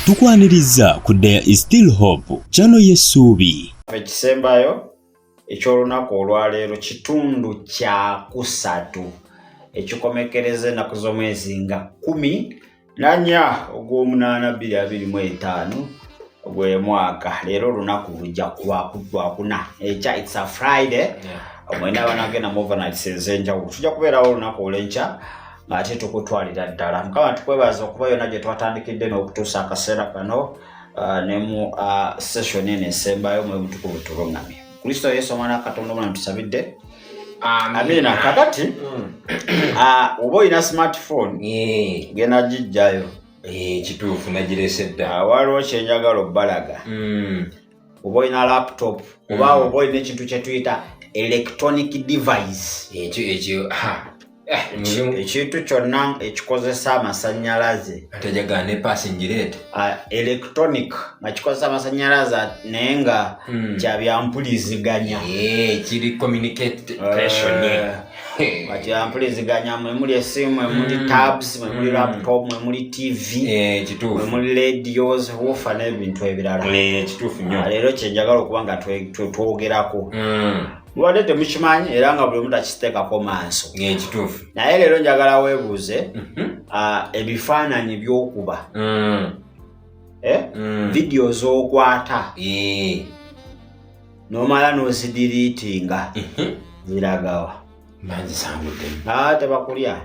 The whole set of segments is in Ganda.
tukwaniriza ku There is Still Hope channel y'essuubi. Ekisembayo eky'olunaku olwaleero kitundu kya 3 ekikomekereza ennaku z'omwezi nga 14 ogw'omunaana 2025 gwe mwaka. Leero olunaku lujja Lwakuna. It's a Friday. Omwenda abanagenda mu overnight enjawulo. Tujja kubeerawo olunaku olw'enkya ng'ate tukutwalira ddala. Mukama tukwebaza okuba yonna gye twatandikidde n'okutuusa akaseera kano ne mu session eno esembayo mu butukuvu tulungamye. Kristo Yesu omwana Katonda omwana tusabidde. Amina. Kakati oba olina smartphone genda gijjayo. Kituufu nagirese dda. Waliwo kyenjagala obbalaga. Oba olina laptop oba olina ekintu kye tuyita electronic device. Ekintu kyonna ekikozesa amasannyalaze. Atajagala ne passing rate. Electronic nga kikozesa amasannyalaze naye nga kya byampuliziganya. Kiri communication. Kati yampuliziganya mwe muli esimu, mwe muli tabs, mwe muli laptop, mwe muli TV, kituufu. mwe muli radios, woofer n'ebintu ebirala. Kituufu nnyo. Leero kyenjagala okuba nga twogerako. Lwadde temukimanyi era nga buli omu takiteekako maaso. Kituufu. Naye leero njagala weebuuze ebifaananyi by'okuba vidiyo z'okwata n'omala n'ozidiriitinga ziragawa. Manzi sambudde. Tebakulya.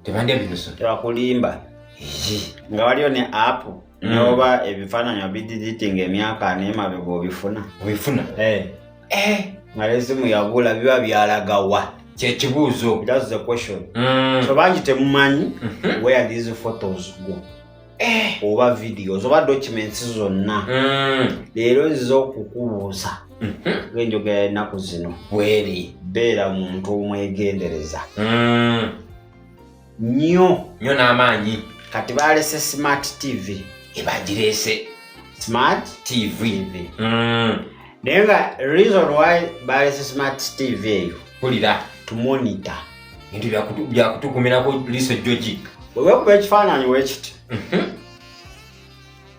Tebandya binusu. Tebakulimba. Nga waliyo ne app n'oba ebifaananyi bidiriitinga emyaka n'emabega obifuna. Obifuna? Nga lesimu yabula biba byalagawa. Kyekibuuzo. That's the question. So bangi temumanyi where these photos go. Oba videos oba documents zonna. Leero nziza okukubuuza. Ng'enjogera ennaku zino. Bweri. Beera muntu omwegendereza. Nnyo n'amaanyi. Kati baalese smart TV. Ebagirese. Smart TV. Naye nga reason why baalese smart TV eyo. Pulira. To monitor. Bintu byakutukumirako liiso jjogi. Bwe weekuba ekifaananyi weekiti.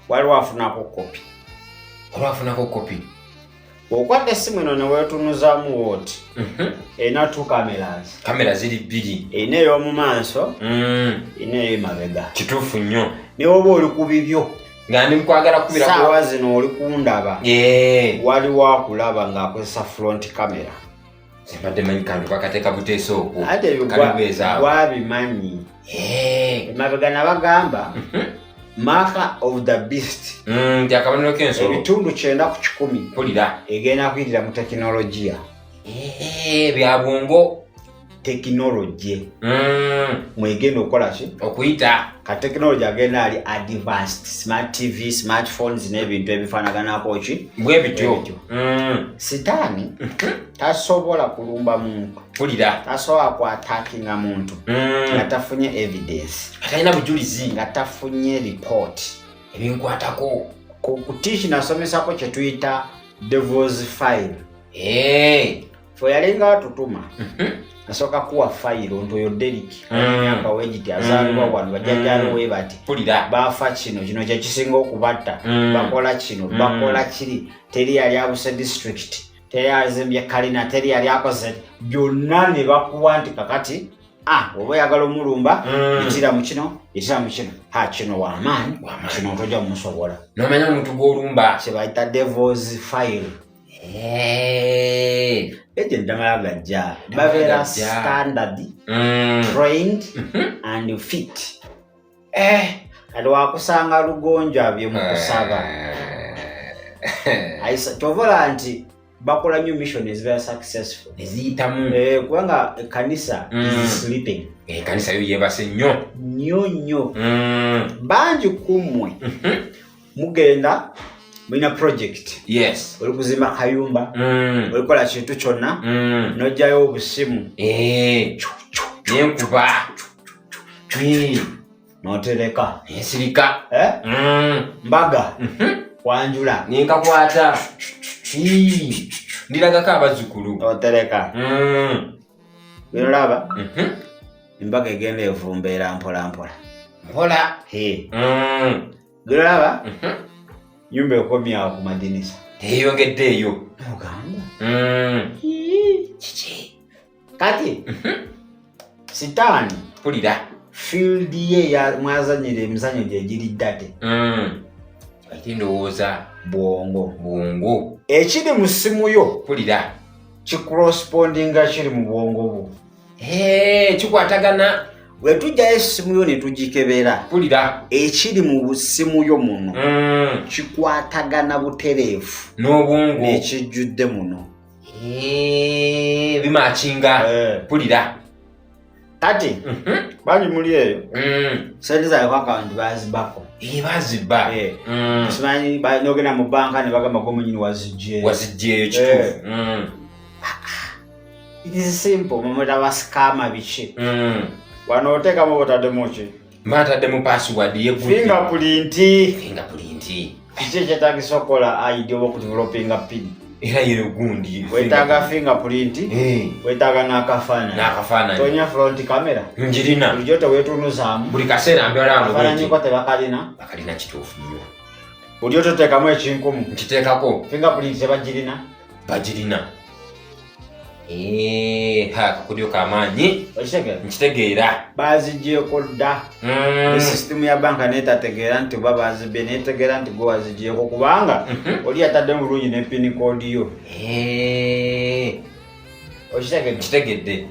Waliwo afunako kopi. Olwafunako kopi. Bw'okwata essimu eno ne weetunuzaamu wooti. Erina 2 cameras. Kamera ziri 2. Erina ey'omu maaso, erina ey'emabega. Kituufu nnyo. Ne oba oli ku bibyo. Nga ndi mukwagala kubirako. Saawa zino oli kundaba. Waliwo akulaba ng'akozesa front camera. Mbadde manyi kantu bakateeka buteesa okwo. Ate wabimanyi. Emabega nabagamba marker of the beast. Nti akabonero k'ensolo. Ebitundu 9 ku 10. Pulira. Egenda kuyitira mu tekinologiya. Bya bwongo. Tekinologiya. Mwegenda okukola ki? Okuyita. Ka tekinologiya agenda ali advanced. Smart TV, smartphones n'ebintu ebifaanaganako ki? Bwe bityo. Sitaani tasobola kulumba muntu. Pulira. Tasobola kwatakinga muntu nga tafunye evidence. Atalina bujulizi. Nga tafunye report. Ebinkwatako. Ku tiichi nasomesako kye tuyita devil's file. Fe yalinga atutuma. Nasooka kuwa file onto yo Derek. Myaka wegiti azaalibwa wano bajjajjalo we bati. Pulira. Baafa kino kye kisinga okubatta. Bakola kino, bakola kiri. Teri yali abuse district. Teri azimbye kalina, teri yali akoze. Byonna ne bakuwa nti kakati oba oyagala omulumba yitira mu kino. Kino w'amaanyi. Kino tojja mumusobola. N'omanya omuntu gw'olumba. Kye bayita devil's file. Eje ndamala gajja. Babeera standard, trained and fit. Kati wakusanga lugonja bye mu kusaba. Tovola nti bakola nnyo mission is very successful. Eziyitamu. Kubanga kanisa is sleeping. Kanisa yo yeebase nnyo. Nnyo. Bangi kummwe mugenda mulina project. Yes. Oli kuzimba kayumba. Oli kola kintu kyonna. N'ojjayo obusimu. N'enkuba. N'otereka. Ensirika. Mbaga. Wanjula. N'enkakwata. Ndiragako abazzukulu. Otereka. Birolaba? Embaga egenda evumbeera mpola mpola. Mpola. Graba nyumba ekomya ku madinisa teyongeddeeyo Uganda chichi kati sitani pulira field ye ya mwazanyire emizanyo gye giriddate ate ndowooza bwongo ekiri mu ssimu yo pulira kikorrespondinga kiri mu bwongo bwo kikwatagana bwe tujjayo essimu yo ne tugikebera pulira ekiri mu ssimu yo muno kikwatagana butereefu n'obwongo ekijjudde muno bimakinga pulira kati bangi muli eyo sente zawe ku akawunti bazibako baziba simanyi nogenda mu banka ne bagamba gomunyini wazijjeeyo kituufu it is simple mamweta basikama biki wano oteekamu botaddemu ki mataddemu password fingerprint kiki ekyetagisa okukola ID oba okudevelopinga pin era yero gundi wetaaga fingerprint wetaaga n'akafaananyi tonya front camera njirina bulijjo teweetunuzaamu buli kaseera akafaananyiko tebakalina kituufu nnyo bulijjo toteekamu ekinkumu nkiteekako fingerprint tebagirina bagirina kakulyo kamaanyi nkitegeera bazigyeko dda esisitimu ya banka netategeera nti oba bazibye netegeera nti gwe wazigyeko kubanga oli yatadde mu bulungi ne pin code yo okitegedde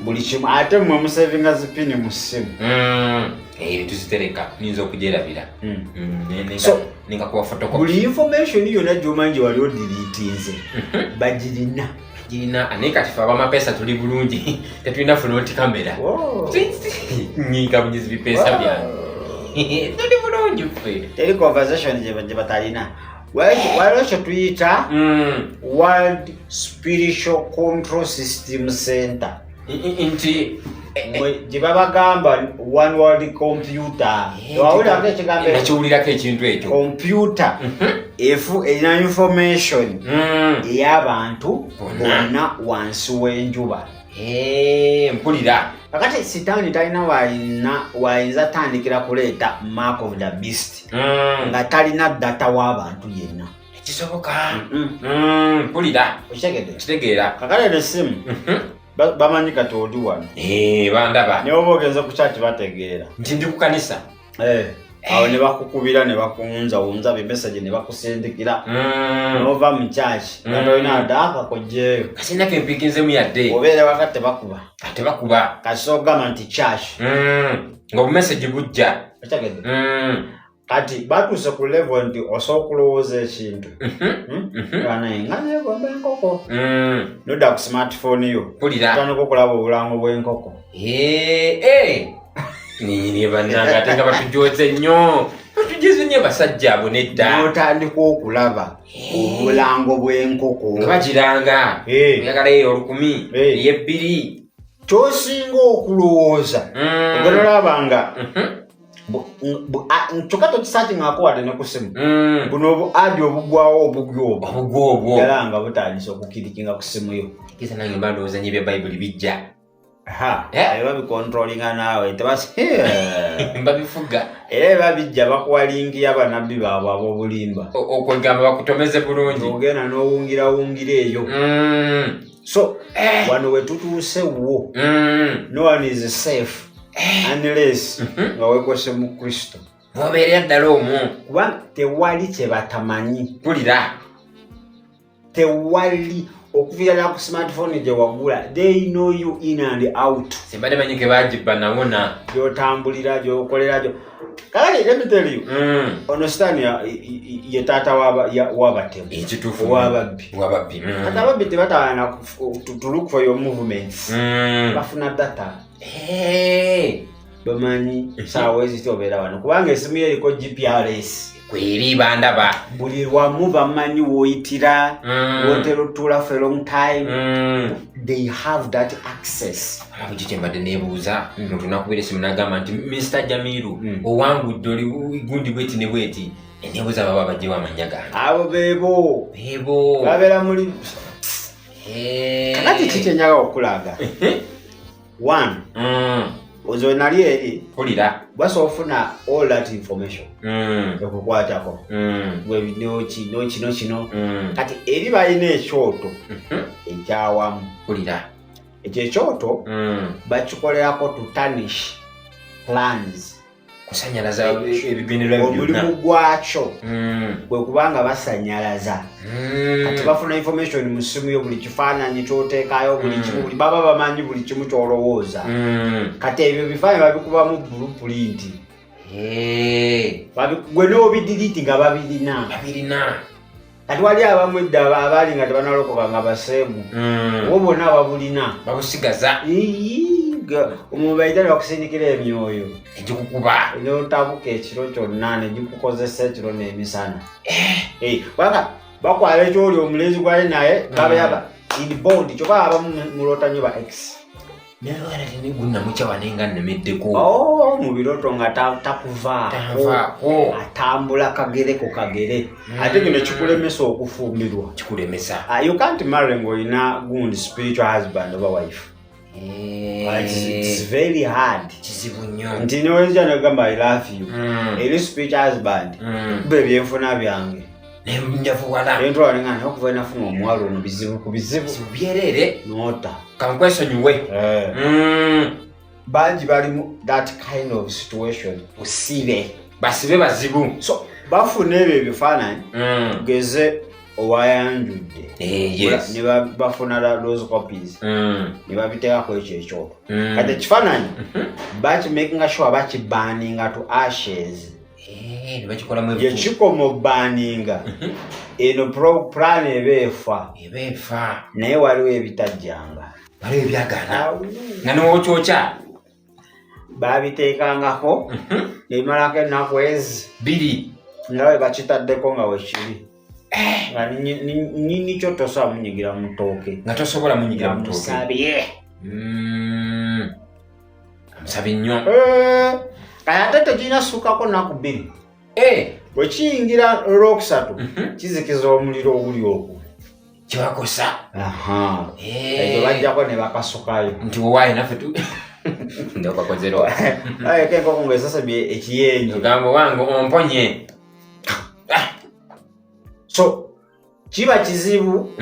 buli kimu ate mmwe musavinga zipini mu ssimu tuzitereka niyinza okugyerabira ningakuwa photocopy buli information yonna gy'omanyi gye wali odiriitinze bagirina naye kati fe abamapesa tuli bulungi tetulina front camera nyiika bunyizi bipesa byange tuli bulungi ffe teri conversation gye batalina waliwo kye tuyita World Spiritual Control System Center nti gye babagamba one world computer wawulirako ekigambo nakiwulirako ekintu ekyo computer efu erina information ey'abantu bonna wansi w'enjuba mpulira kakati sitaani talina wayinza tandikira kuleeta mark of the beast nga talina data w'abantu yenna kisoboka mpulira kitegeera kakale nesimu bamanyi kati oli wano bandaba naye oba ogenze ku kyaki bategeera nti ndi ku kanisa awo ne bakukubira ne bakuwunzawunza bimesagi ne bakusindikira nova mu kyaki nga tolina ddaaka kojjeeyo kasinako empikinzemu yadde obeere wakati tebakuba kasi ogamba nti kyaki nga obumesagi bujja okitegedde kati batuuse ku level nti osobola okulowooza ekintu naye nga neegomba enkoko nodda ku smartphone yo otandika okulaba obulango bw'enkoko ninyini bannanga ate nga batujooze nnyo batugeze nnyo basajja abo nedda n'otandika okulaba obulango bw'enkoko nga bagiranga oyagala eyo 1000 ey'ebbiri kyosinga okulowooza ogololabanga kyokka tokisakingaako wadde ne ku simu buno adi obugwawo obugwobo era nga butandisa okukirikinga ku simu yo kisa nange mba ndowooza nyo ebya bayibuli bijja eba bikontrolinga naawe mbabifuga era eba bijja bakuwalingira banabbi baabwe ab'obulimba okwegamba bakutomeze bulungi ogenda n'owungirawungira eyo so wano we tutuuse wo no one is safe unless nga weekose mu Kristo obeerera ddala omwo kubanga tewali kye batamanyi pulira tewali okuviira ku smartphone gye wagula they know you in and out simbadde manyi ke bagibba nawona gy'otambulira gy'okolera gyo kakati let me tell you ono sitaani ye taata w'abatemu ekituufu wababbi kati ababbi tebataana to look for your movements bafuna data bamanyi saawa eziti obeera wano kubanga esimu yo eriko GPRS kweri bandaba buli wamu bamanyi woyitira wotera otuula for a long time they have that access abujje kyembadde neebuuza omuntu nakubira esimu n'agamba nti Mr. Jamiru owangudde oli gundi bweti ne bweti neebuuza baba bajjewo amanya gange abo beebo babeera muli kakati kikyenyaga okulaga one ozo nali eri pulira basofuna all that information okukwatako gwe kino kati eri balina ekyoto ekyawamu pulira ekyo ekyoto bakikolerako to tarnish plans kusanyalaza ebigendererwa omulimu gwakyo bwe kubanga basanyalaza kati bafuna information mu ssimu yo buli kifaananyi kyoteekayo buli kimu buli baba bamanyi buli kimu kyolowooza kati ebyo bifaananyi babikubamu blueprint gwe n'obidiriti nga babirina kati wali abamu edda abaali nga tebanalokoka nga baseemu obo bonna babulina babusigaza omubaitani bakusindikira emyoyo egikukuba notabuka ekiro kyonna negikukozesa ekiro n'emisana kubanga bakwala ekyoli omulenzi gwali naye babayaba in bond kyoba abamu mulota nyo ba x mu biroto nga takuvaako atambula kagere ku kagere ate kino kikulemesa okufumbirwa you can't marry ng'olina gundi spiritual husband oba wife. It's very hard. Nti noja nagamba I love you. Eri spiritual husband. Bebe enfuna byange. Nemnjavuwala. Ento alingana okuva nafuna omwalo no bizibu ku bizibu. Byerere. Nota. Kankwesonyuwe. Banji bali that kind of situation. Usibe. Basibe bazibu. So bafuna ebyo bifaananyi. Geze owayanjudde ne bafuna those copies ne babiteekako ekyo ekyoto kati ekifaananyi bakimakinga sure bakibaninga to ashes yekikoma obaninga eno plan ebeefa naye waliwo ebitajjanga waliwo ebyagana nga nowokyokya babiteekangako nebimalako ennaku ezi 2 nga bwe bakitaddeko nga wekiri nga nini kyo tosobola munyigira mu ttooke nga tosobola munyigira mu ttooke musabye amusabye nnyo kaya ate tekirina ssuukako nnaku 2 bwe kiyingira olwokusatu kizikiza omuliro oguli okwo kibakosa ekyo bajjako ne bakasukayo nti owaayi naffe ndokakozerwa ayeko enkoko ngaesasabye ekiyenje ogamba wange omponye. So kiba kizibu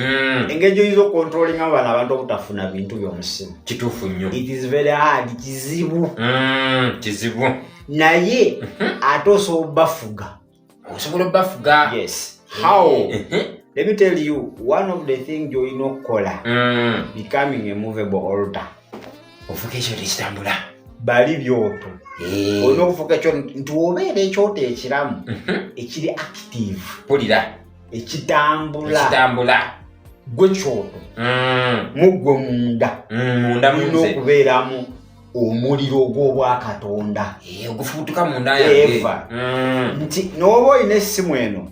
engeri oyinza okontrolinga abana abantu obutafuna bintu by'omusimu kituufu nnyo. It is very hard. Kizibu naye ate osobola bafuga. Yes. How? Let me tell you, one of the things you'll okukola becoming a movable altar. Ofuka ekyo tekitambula bali byoto olina okufuka ekyo nti obeera ekyoto ekiramu ekiri active pulira ekitambula gwe kyoto muggwe munda mulina okubeeramu omuliro gw'obwakatonda ogufubutuka munda yange nti n'oba olina essimu eno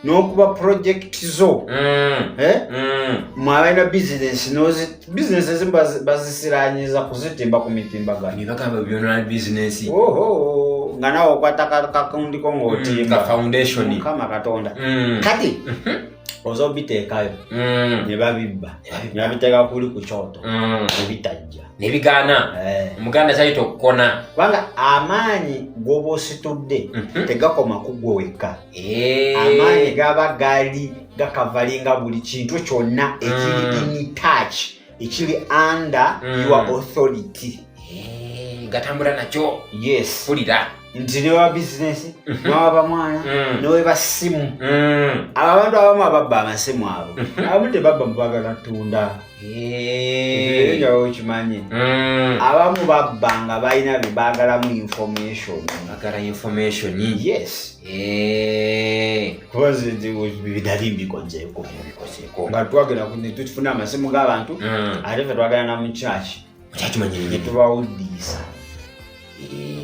n'okuba project zo mwabaina bizinesi ezimu bazisiranyiza kuzitimba ku mitimbagano nibagamba byonona bizinesi nga nawe okwata kakundiko ng'otimba foundation kama katonda kati oza obiteekayo ne babibba ne babiteeka kuli ku kyoto nebitajja nebigaana omuganda kyayita okukona kubanga amaanyi g'oba ositudde tegakoma ku ggwe wekka amaanyi gaba gali gakavalinga buli kintu kyonna ekiri in touch ekiri under your authority gatambula nakyo. Yes. Pulira nti newa bizinesi newa bamwana newe basimu abantu abamu ababba amasimu abo abamu tebabba mubagala tunda njawo okimanyi abamu babba nga balina bebagalamu information. Yes. kubaze bidali mbikozeeko nga twagenda tufuna amasimu g'abantu ate fe twagala na mu church kyakimanyiriye tubawuddisa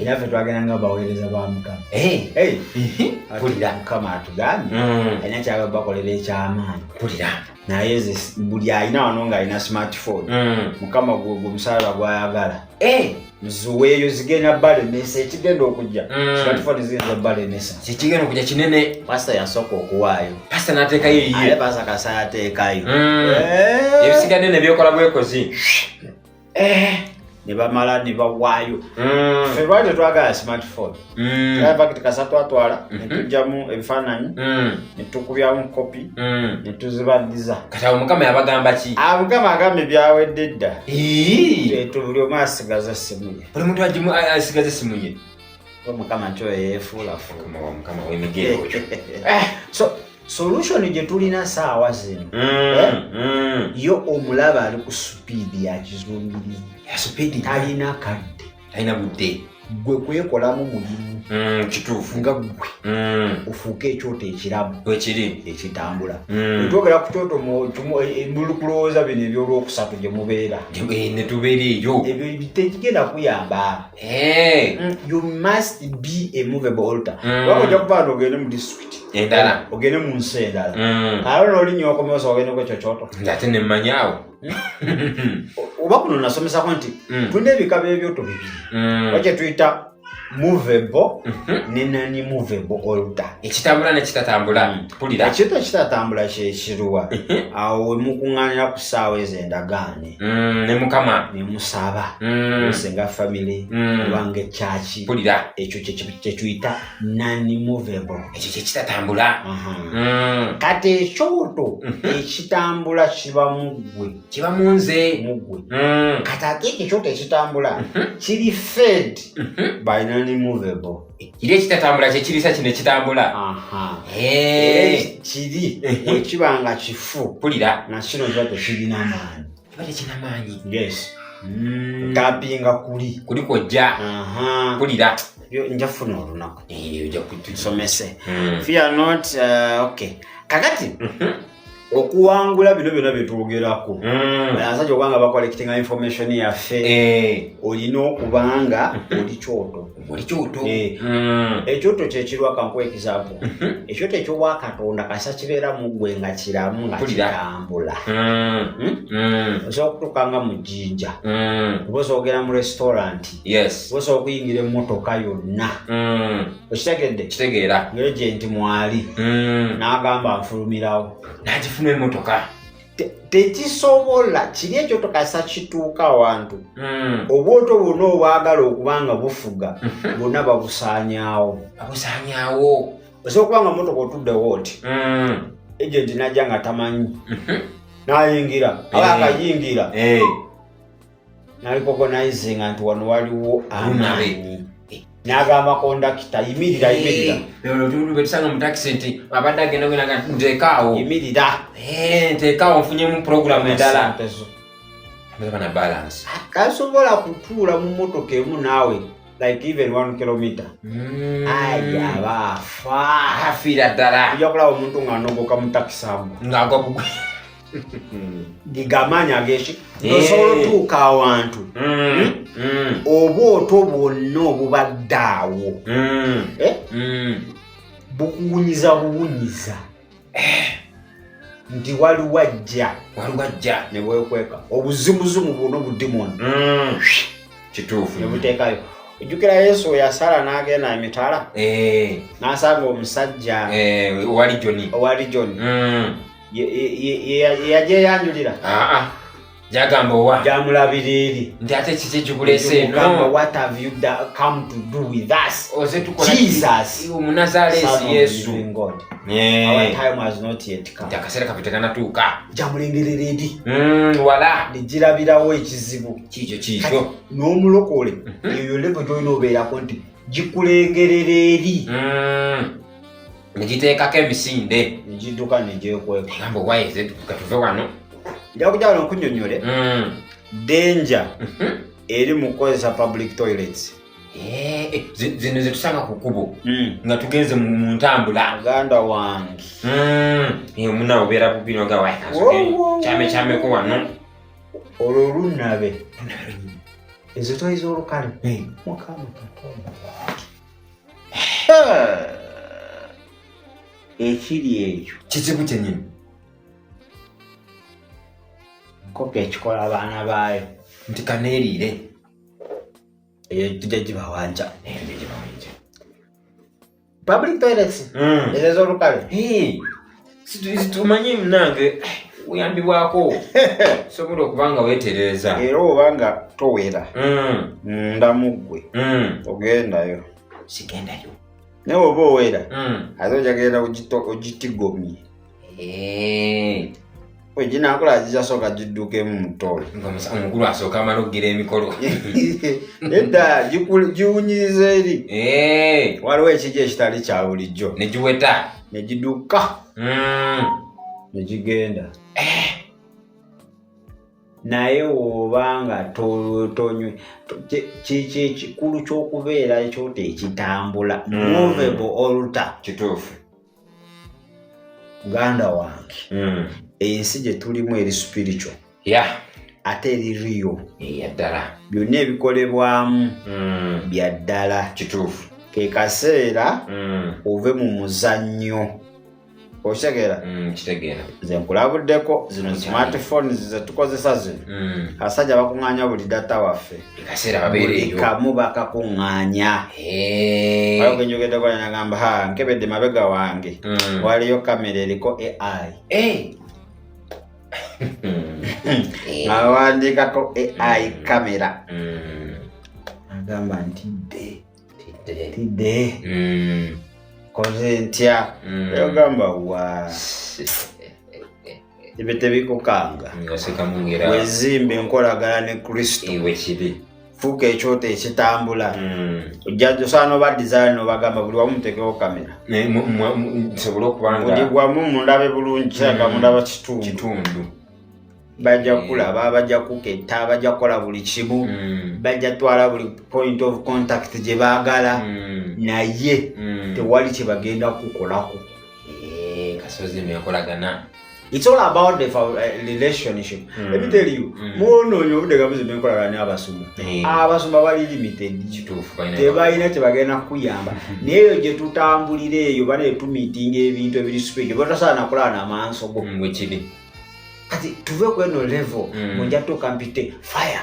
era fe twagenda nga baweereza ba Mukama. Pulira Mukama atugambye alina kyaba bakolera ekyamaanyi. Pulira naye buli alina wano ng'alina smartphone Mukama gwe omusaalaba gw'ayagala nzuweeyo zigenda balemesa ekigenda okujja smartphone zigenda balemesa kigenda okujja kinene. Pastor yasooka okuwaayo Pastor n'ateekayo ye Pastor Kasa yateekayo ebisigadde ne byokola bwekozi ne bamala ne bawaayo ffe lwaki twagala smartphone tulaba kati kasa twatwala ne tujjamu ebifaananyi ne tukubyamu kopi ne tuzibaddiza kati awo Mukama yabagamba ki? Mukama agambye byawedde dda buli omu asigaza essimu ye buli muntu agimu asigaza essimu ye Mukama kyo yeefuulafuula Mukama w'emigero ekyo so solution gye tulina saawa zino yo omulaba ali ku supiidi ya kizumbirizi ya supiidi talina kadde talina budde gwe kwekolamu mulimu kituufu nga gwe ofuuke ekyoto ekiramu wekiri ekitambula twogera ku kyoto muli kulowooza bino ebyolwokusatu gye mubeera ne tubeera eyo ebyo tekigenda kuyamba you must be a movable altar waba ojja kuba nti ogende mu district endala ogende mu nsi endala alo n'olinnyo okomeosa ogende ku ekyo kyoto ate ne mmanyaawo oba kuno nasomesako nti tulina ebika by'ebyoto bibiri wakye tuyita movable ne nani movable altar ekitambula nekitatambula pulira ekyoto ekitatambula kyekiruwa awo wemukuŋŋaanira ku ssaawa ezo endagaane ne Mukama ne musaba osenga family obanga ekyaki pulira ekyo kyetuyita nani movable ekyo kyekitatambula kati ekyoto ekitambula kiba muggwe kiba munze muggwe kati ate ekyoto ekitambula kiri fed by nani movable kiri ekitatambula kyekirisa kino ekitambula kiri ekiba nga kifu pulira nakino kiba tekirina maanyi kiba tekirina maanyi yes tapinga kuli kwojja pulira njafuna olunaku ojja tusomese fear not okay kakati okuwangula bino byonna byetwogerako abasajja okubanga bakolekitinga information yaffe olina okubanga oli kyoto ekyoto kyekirwa kankuwa ekizaavu ekyoto ekyobwakatonda kasa kibeera mu ggwe nga kiramu nga kitambula osobola okutuuka nga mu jjinja oba osobola okugenda mu restaurant oba osobola okuyingira emmotoka yonna okitegedde kitegeera ng'egenti mwali n'agamba nfulumirawo n'agifuna emmotoka tekisobola kiri ekyoto kasa kituuka awantu obwoto bwonna obwagala okubanga bufuga bwonna babusaanyaawo osobola okubanga mmotoka otuddewo oti egenti najja nga tamanyi n'ayingira aba akayingira n'alikogonaizinga nti wano waliwo amaanyi n'agamba kondakita yimirira betusanga mu takisi nti abadde agenda nga nteekaawo yimirira nteekaawo nfunyemu puroguramu endala bana balance kasobola kutuula mu mmotoka emu naawe like even 1 kilometer aba afiira ddala ojja kulaba omuntu ng'anogoka mu takisi ago ng'agwa gamaanyi ageki osobola otuuka awantu obwoto bwonna obubadde awo bukuwunyiza buwunyiza nti waliwajja ne bwekweka obuzimuzimu bwonna obudimoni kituufu ne buteekayo ojjukira Yesu yasala n'agenda emitala n'asanga omusajja owali Joni yajeyanjulira jagamba owa jamulabira eri nti ate kiki ekikuleese eno what have you come to do with us oze tukola Jesus Munazaalesi Yesu our time has not yet come akaseera kaffe tekanatuuka jamulengerera eri wala negirabirawo ekizibu kikyo n'omulokole eyo levo gyolina obeerako nti gikulengerera eri negiteekako emisinde negidduka negyekweka gamba owayeze katuve wano nja kujja wano nkunyonyole danger eri mu kukozesa public toilets zino zetusanga ku kkubo nga tugenze mu ntambula muganda wange omunawe obeera bubino ga kyameko wano olwo olunabe ezo toyi z'olukale mukama katonda ekiri ekyo kizibu kyenyini kopi ekikola abaana baayo nti kaneeriire tujja gibawanja public toilets ezo z'olukale tumanyi munange uyambibwako sobola okubanga weetereza era obanga towera ndamugwe ogendayo sigendayo naye oba owera ate ojagenda ogitigomye weginakola gijasooka giddukemu mutoyi omukulu asooka amala okugira emikolo edda giwunyiriza eri waliwo ekijja ekitali kya bulijjo negiweta negidduka negigenda naye wobanga tonywe kiki ekikulu ky'okubeera ekyoto ekitambula movable altar kituufu muganda wange ensi gye tulimu eri spiritual ate eri real eyaddala byonna ebikolebwamu bya ddala kituufu ke kaseera ove mu muzannyo okitegera kitegeera nze nkulabuddeko zino smartphones zetukozesa zino abasajja bakuŋŋaanya buli data waffe ekaseera babeereeyo kamu bakakuŋŋaanya ayogenjogeddeko nagamba nkebedde mabega wange waliyo kamera eriko AI awandiikako AI kamera agamba nti tidde koze ntya yogamba wa ebyo tebikukanga wezimba enkolagana ne Kristo fuuka ekyoto ekitambula ojjajja osaana oba design obagamba buli wamu mutekewo kamera buli wamu mundabe bulungi kiraga mundaba kitundu bajja kulaba bajja kuketta bajja kukola buli kimu bajja twala buli point of contact gye baagala naye tewali kye bagenda kukolako kasozi menkolagana. It's all about the relationship. Let me tell you, munoonyo obudde gamuzimba enkolagana abasumba. Abasumba bali limited. Tebalina kye bagenda kuyamba. Naye gye tutambulira eyo bane tumitinga ebintu ebiri speed. Botasaana kulana n'amanso go. Wekiri. Kati tuve ku eno level munja tukampite fire.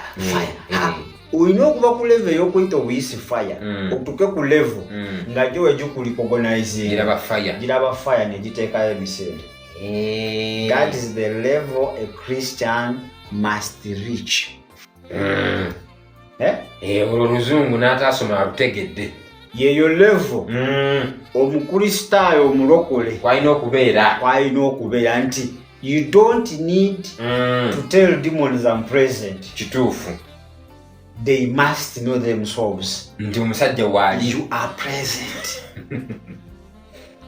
Uyina okuva ku level y'okuyita obuyisi fire. Otuke ku level nga gyo wegikuli organizing. Giraba fire ne giteekayo ebiseera. That is the level a Christian must reach. Oluzungu n'ataasoma alutegedde. Yeyo level omukristaayo omulokole kwalina okubeera nti you don't need to tell demons I'm present. Kituufu. They must know themselves. Nti omusajja waali. You are present.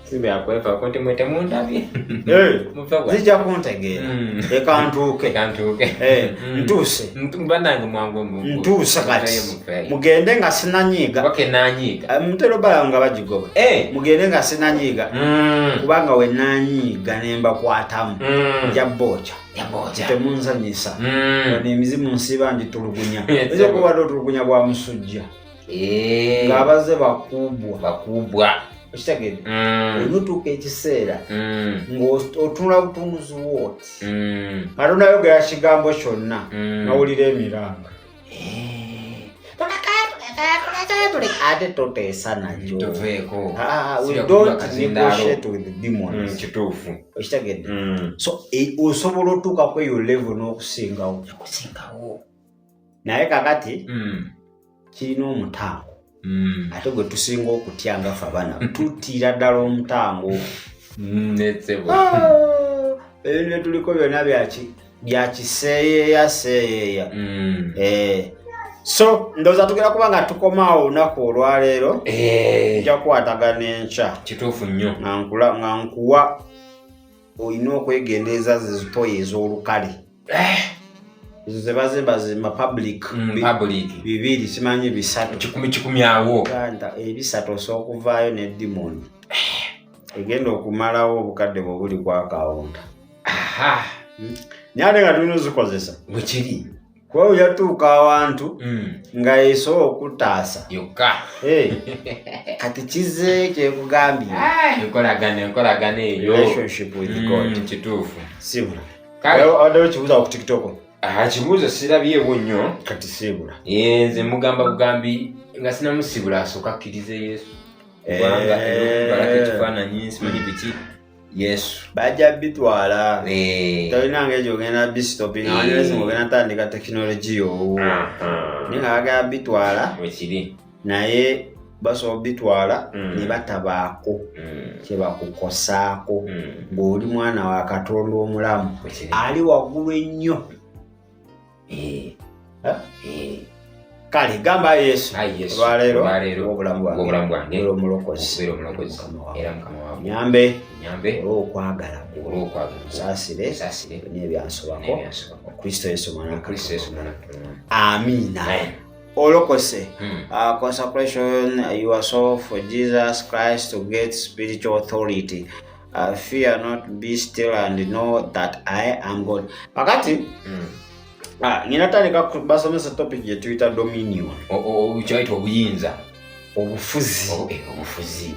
Sibe akwefa konti mwete mundabye. Zijja kuntegeera. Ekantuuke. Ntuuse. Mbanange mwangu mungu. Ntuuse kati. Mugende nga sinanyiiga. Wake nanyiiga. Mutero bala nga bagigoba. Mugende nga sinanyiiga. Kubanga we nanyiiga ne mbakwatamu. Nja booja. Temunzanyisa. N'emizimu nsiba ngitulugunya. Ezo kuba tulugunya bwa musujja. Ng'abaze bakubwa. Okitegedde olutuuka ekiseera ng'otunula butunuzi wooti ate onayogera kigambo kyonna nawulira emiranga ate toteesa najjo. We don't negotiate with the demons. Kituufu. Okitegedde so osobola otuuka ku eyo level n'okusingawo naye kakati kirina omutango. Ate gwe tusinga okutya nga ffe abaana tutiira ddala omutango. Ebintu tuliko byonna bya kiseeyeeya. So ndowooza tugenda kuba nga tukomaawo olunaku olwaleero nja kukwatagana enkya. Kituufu nnyo. Nga nkuwa olina okwegendereza zizitoyi ez'olukale. Ezo ze bazimba public. Bibiri simanyi bisatu. 10 awo. Ebisatu osobola okuvaayo ne demoni. Egenda okumalawo obukadde bwe buli kwa kawunta. Naye nga tulina ozikozesa. Wekiri. Kuba ojatuuka awantu nga esobola okutaasa. Yokka. Kati kize kyekugambye. Enkolagana eyo. Relationship with God. Kituufu. Sibula. Waddewo kibuuza ku TikTok. Kibuuzo sirabyewo nnyo. Kati sibula. Nze mugamba bugambi nga sinamusibula asooka akkirize Yesu. Kubanga balaka ekifaananyi simanyi biki. Yesu bajja bitwala talina ng'ekyo ogenda bistoping awanyelezi ng'ogenda tandika tekinologi yo naye nga bagenda bitwala wekiri naye basobola bitwala ne batabaako kye bakukosaako ng'oli mwana wa Katonda omulamu ali waggulu ennyo. Kale gamba Yesu olwaleero obulamu bwange omulokozi era mukama wange nyambe olw'okwagala saasire n'ebyansobako Kristo Yesu mwana amiina. Olokose consecration yourself for Jesus Christ to get spiritual authority. Fear not, be still and know that I am God. Wakati ninatandika basomesa topic ye tuyita dominion. Kyaitwa obuyinza, obufuzi. Obufuzi.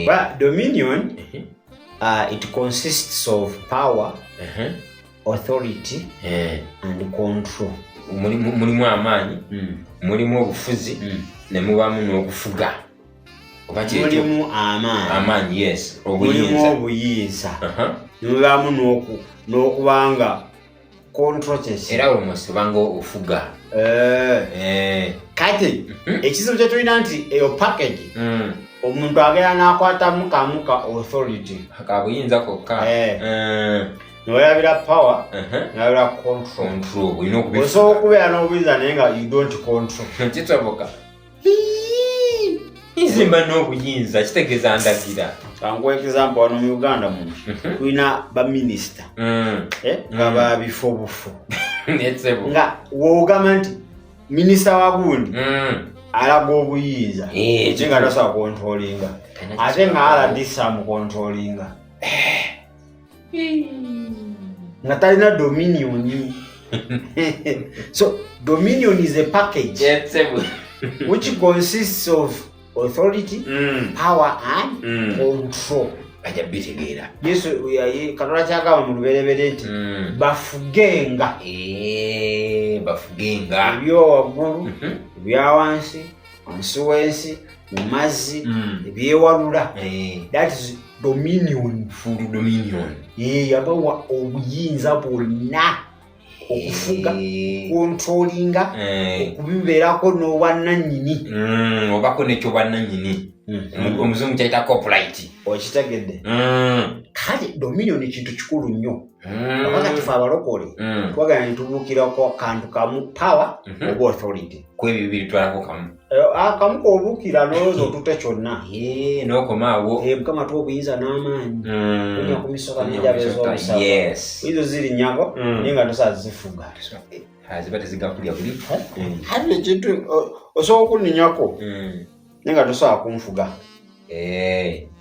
But dominion it consists of power, authority and control. Mulimu amaanyi, mulimu obufuzi, ne mubamu n'okufuga. Mulimu amaanyi, yes, mulimu obuyinza, ne mubamu n'okubanga control kyesi. Era almost banga ofuga. Kati ekizibu kye tulina nti eyo package omuntu agenda n'akwatamu kamuka authority. Akabuyinza kokka. Noyabira power, noyabira control. Osobola okubeera n'obuyinza naye nga you don't control. Kitaboka. Izimba n'obuyinza kitegeeza ndagira. Kanguwa example wano mu Uganda muno tulina baminister nga babifo bufo. Nga woogamba nti minisita wa gundi alaga obuyinza nga tasobola controllinga ate nga aladisa mu controllinga nga talina dominion. So dominion is a package which consists of authority, power and control. Bajabitegeera Yesu Katonda kyagamba mu lubereberye nti bafugenga ebyowaggulu ebyawansi wansi w'ensi mu mazzi ebyewalula. That is dominion. Full dominion. Yabawa obuyinza bwonna okufuga, controllinga, okubibeerako n'obwannannyini. Obako nekyo bwannannyini. Omuzungu kyayita copyright. Okitegedde? Kale dominion kintu kikulu nnyo. Wakati ffe abalokole twagala ne tubuukirako kantu kamu, power oba authority. Kwebyo bibiri twalako kamu. Kamu k'obuukira n'olowooza otute kyonna. N'okomaawo. Mukama tuwa obuyinza n'amaanyi. Kunya ku misoka n'enjabe z'omusaba. Izo ziri nnyago naye nga tosobola zifuga. Ziba tezigakulya buli. Hali ekintu osobola okunninyako naye nga tosobola kunfuga.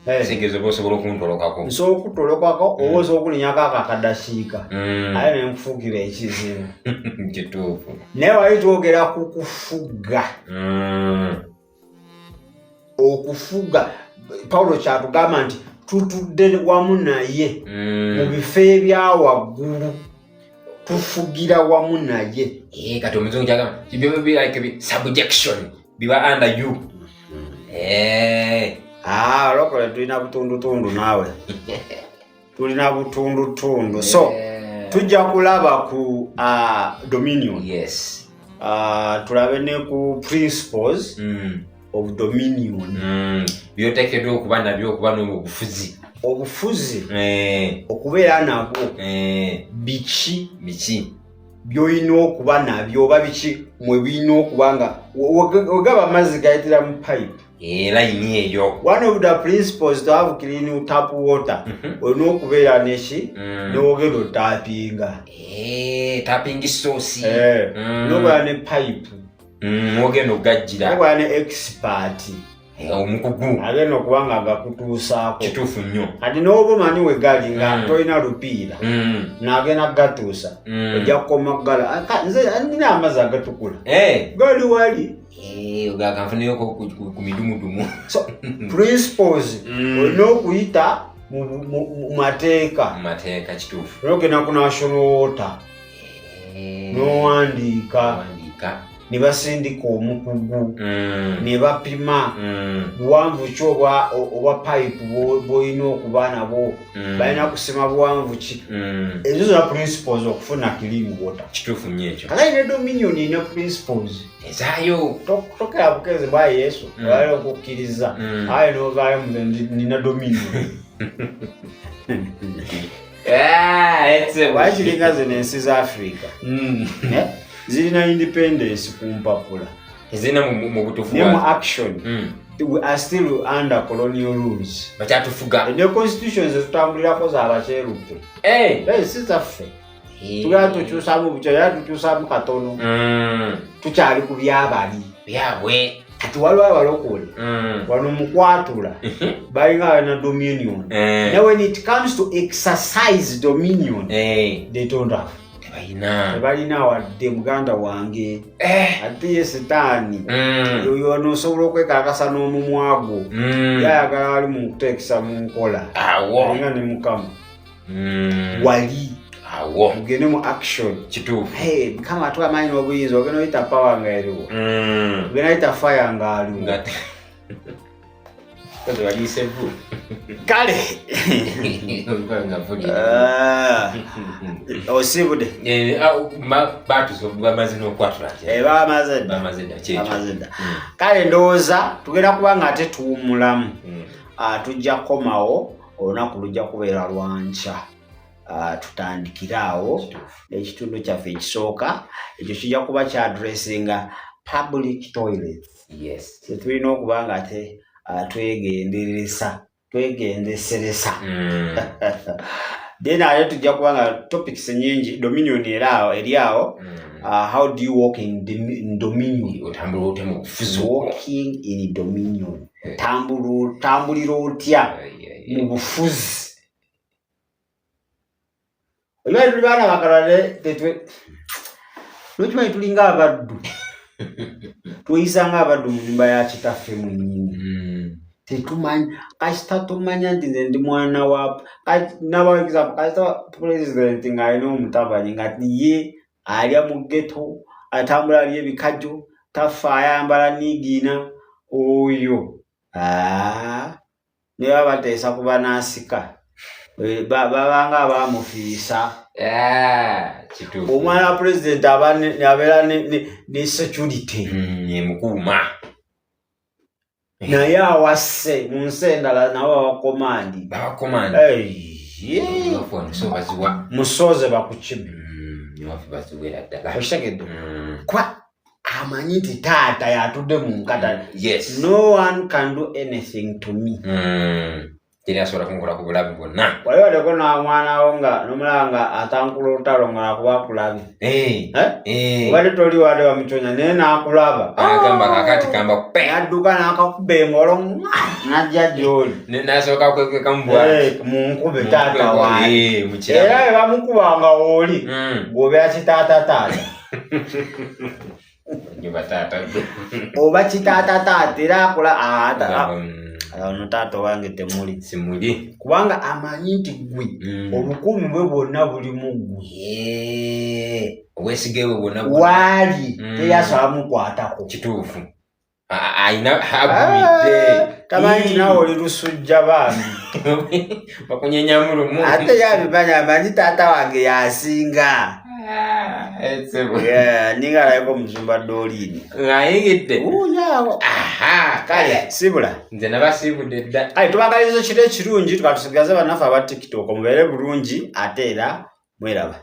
Kitegeeza oba osobola okuntolokako. Nsobola okutolokako oba osobola okulinyako ako akaddakiika aye ne nkufugira ekizibu. Kituufu. Naye wali twogera ku kufuga. Okufuga Pawulo kyatugamba nti tutudde wamu naye mu bifo ebya waggulu, tufugira wamu naye. Kati omuzungu kyagamba kibiba like subjection, biba under you. Lokole tulina butundutundu naawe. Tulina butundutundu. So tujja kulaba ku dominion. Yes. Tulabe ne ku principles of dominion. Byoteekeddwa okuba nabyo okuba n'obufuzi. Obufuzi okubeera nabwo biki by'olina okuba nabyo oba biki mwe birina okuba nga ogaba amazzi gayitira mu pipe. Line eyo. One of the principles to have clean tap water olina okubeera neki n'ogenda otapinga. Tapping sauce. N'obeera ne pipe. Ogenda ogajjira. N'obeera ne expert. Omukugu agenda okuba nga agakutuusaako. Kituufu nnyo. Kati n'oba omanyi we gali nga tolina lupiira n'agenda gatuusa ojja kukoma gala. Nze nina amazzi agatukula gali wali. Ogakanfuneyo ku midumudumu. So principles olina okuyita mu mateeka. Mateeka kituufu. Olina okugenda ku national water n'owandiika ne basindika omukugu ne bapima buwanvu ki oba pipe bw'olina okuba nabo balina kusima buwanvu ki ezo zonna principles okufuna clean water. Kituufu nnyo ekyo. Kale ne Dominion ine principles ezaayo tokera bukezi bwa Yesu bali okukkiriza aye n'ovaayo nina Dominion. Wakiringa zino ensi za Africa zirina independence ku mpapula ezina mu butufu ne mu action we are still under colonial rules. Bakyatufuga ne constitutions ezitambulirako z'abakyeruppe si zaffe tugenda tukyusamu bukyaya tukyusamu katono tukyali ku byabali byabwe kati waliwo abalokole wano mukwatula balinga balina Dominion. Now when it comes to exercise Dominion they don't have. Tebalina wadde muganda wange ate ye sitaani oyo anosobola okwekakasa n'omumwa gwo yayagala wali mu kuteekesa mu nkola alinga ne Mukama wali mugende mu action. Kituufu Mukama atuwa amaanyi n'obuyinza ogenda oyita power nga eriwo ogenda oyita fire nga aliwo kale osibude bamaze n'okwatula bamaze kale ndowooza tugenda kuba nga ate tuwummulamu tujja kukomawo olunaku lujja kubeera lwankya tutandikiraawo ekitundu kyaffe ekisooka ekyo kijja kuba kya addressinga public toilets. Tetulina okuba nga ate twegendeseresa then ate tujja kuba nga topics nyingi Dominion eri awo. How do you walk in Dominion? Walking in Dominion. Tambulira otya mu bufuzi. Oyo tuli baana bakalale lwaki tulinga abaddu tuyisanga abaddu mu nyumba ya kitaffe mwennyini tetumanyi kasita tumanya nti nze ndi mwana wa kasita president ng'alina omutabanyi nga ye alya mu ghetto atambula alya ebikajjo tafa ayambala niigiina oyo ne baba bateesa kuba n'asika babanga abamufiisa omwana wa president abeera ne security mukuuma naye awasse mu nsi endala nabo abakomandi musoze bakukibi okitegedde kuba amanyi nti taata yatudde mu nkata. No one can do anything to me. Asobola kunkola ku bulabi bwonna. Wali wadeko na mwana wo nga nomulaba nga atankula olutalo nga nakuba akulabi. Wali toli wade wamuconya naye n'akulaba. Agamba kakati kamba kupe. Nadduka n'akakuba engolo n'ajja gy'oli. N'asooka kwekeka mu nkube taata waali. Era bwe bamukubanga oli bw'obeera kitaatataata. Oba kitaatataata era akola ono taata wange temuli simuli kubanga amanyi nti gwe obukuumi bwe bwonna buli mu gwe obwesige bwe bwonna waali teyasobola mukwatako. Kituufu ayina agumidde tamanyi nti nawe oli lusujja bambi bakunyenyamu lumu ate yabimanya amanyi taata wange yasinga ningalayeko muzumba dolini ngayingidde kale sibula nze nabasibudde dda kale tubagaliza kiro ekirungi tukatusigaze bannaffe aba TikTok mubeere bulungi ate era mweraba.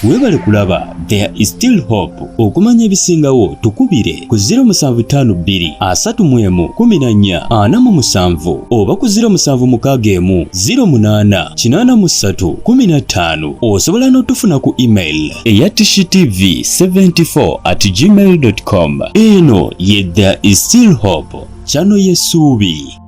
Weebale kulaba There is Still Hope. Okumanya ebisingawo tukubire ku 0752 31 14 47 oba ku 0761 08 83 15. Osobola n'otufuna ku email eyatishitv74@gmail.com. Eno ye There is Still Hope, channel y'essuubi.